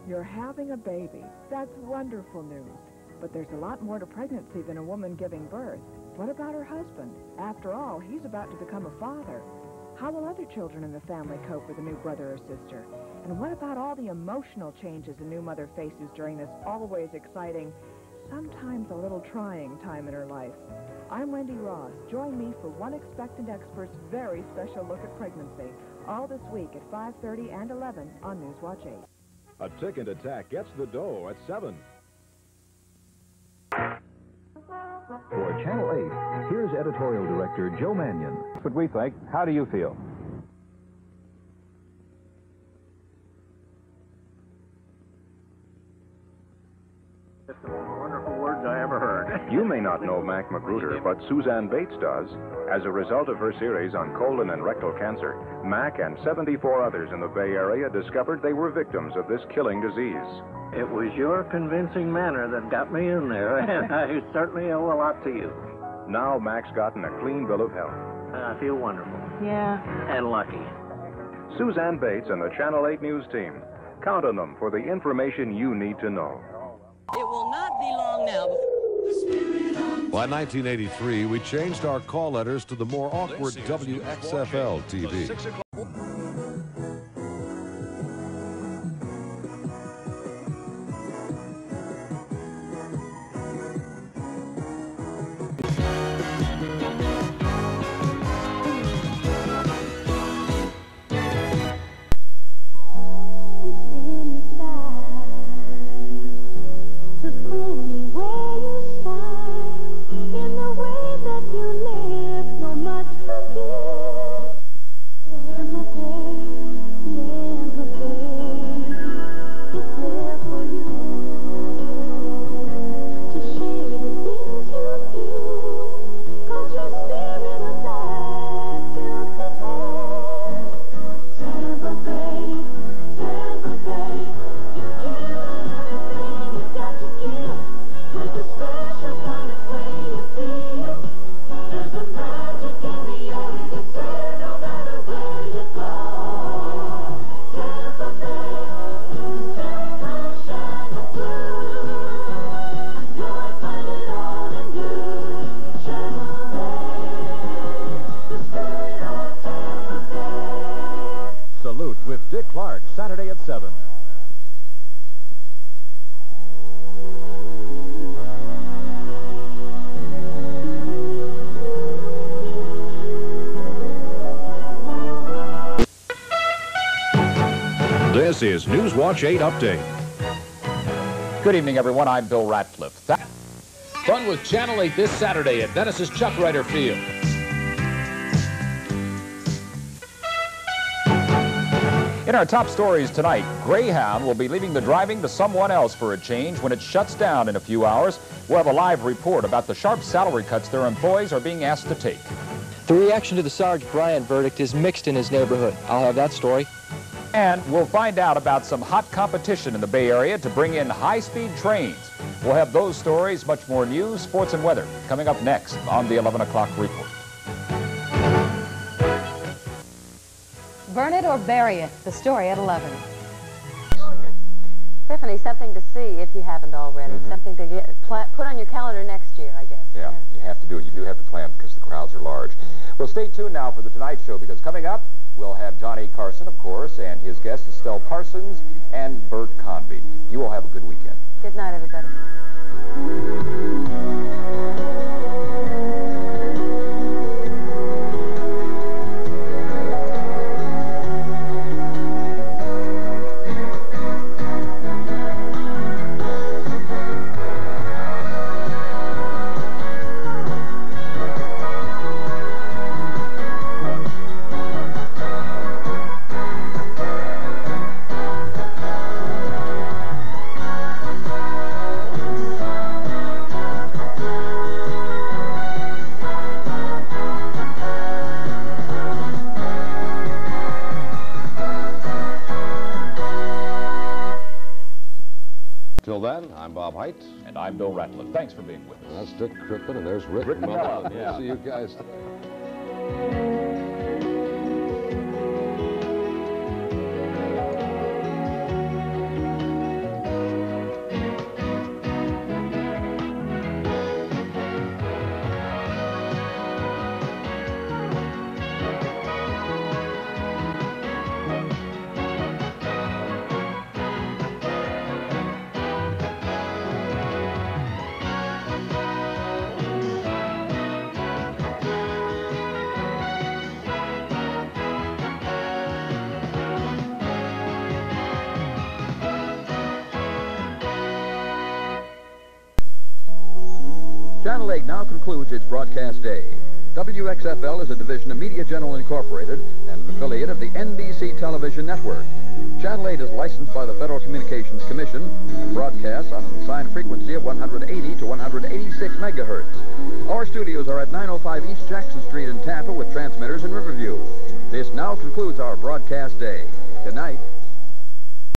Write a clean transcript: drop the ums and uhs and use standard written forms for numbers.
You're having a baby. That's wonderful news. But there's a lot more to pregnancy than a woman giving birth. What about her husband? After all, he's about to become a father. How will other children in the family cope with a new brother or sister? And what about all the emotional changes a new mother faces during this always exciting, sometimes a little trying time in her life? I'm Wendy Ross. Join me for One Expectant Expert's very special look at pregnancy, all this week at 5:30 and 11 on Newswatch 8. A Tick and Attack gets the dough at 7. For Channel 8, here's editorial director Joe Mannion. That's what we think. How do you feel? It's the most wonderful words I ever heard. You may not know Mac Magruder, but Suzanne Bates does. As a result of her series on colon and rectal cancer, Mac and 74 others in the Bay Area discovered they were victims of this killing disease. It was your convincing manner that got me in there, and I certainly owe a lot to you. Now Mac's gotten a clean bill of health. I feel wonderful. Yeah. And lucky. Suzanne Bates and the Channel 8 News team. Count on them for the information you need to know. It will not be long now before... By 1983, we changed our call letters to the more awkward WXFL TV. Saturday at 7. This is Newswatch 8 Update. Good evening, everyone. I'm Bill Ratcliffe. Fun with Channel 8 this Saturday at Venice's Chuck Ryder Field. In our top stories tonight, Greyhound will be leaving the driving to someone else for a change when it shuts down in a few hours. We'll have a live report about the sharp salary cuts their employees are being asked to take. The reaction to the Sarge Bryant verdict is mixed in his neighborhood. I'll have that story. And we'll find out about some hot competition in the Bay Area to bring in high-speed trains. We'll have those stories, much more news, sports, and weather coming up next on the 11 o'clock report. Burn it or bury it, the story at 11. Tiffany, something to see if you haven't already. Something to put on your calendar next year, I guess. Yeah, you have to do it. You do have to plan because the crowds are large. Well, stay tuned now for The Tonight Show, because coming up, we'll have Johnny Carson, of course, and his guests Estelle Parsons and Bert Convy. You all have a good weekend. Good night, everybody. Till then, I'm Bob Height. And I'm Bill Ratcliffe. Thanks for being with us. That's Dick Crippen, and there's Rick Mullen. Yeah. See you guys. Channel 8 now concludes its broadcast day. WXFL is a division of Media General Incorporated and an affiliate of the NBC Television Network. Channel 8 is licensed by the Federal Communications Commission and broadcasts on an assigned frequency of 180 to 186 megahertz. Our studios are at 905 East Jackson Street in Tampa with transmitters in Riverview. This now concludes our broadcast day.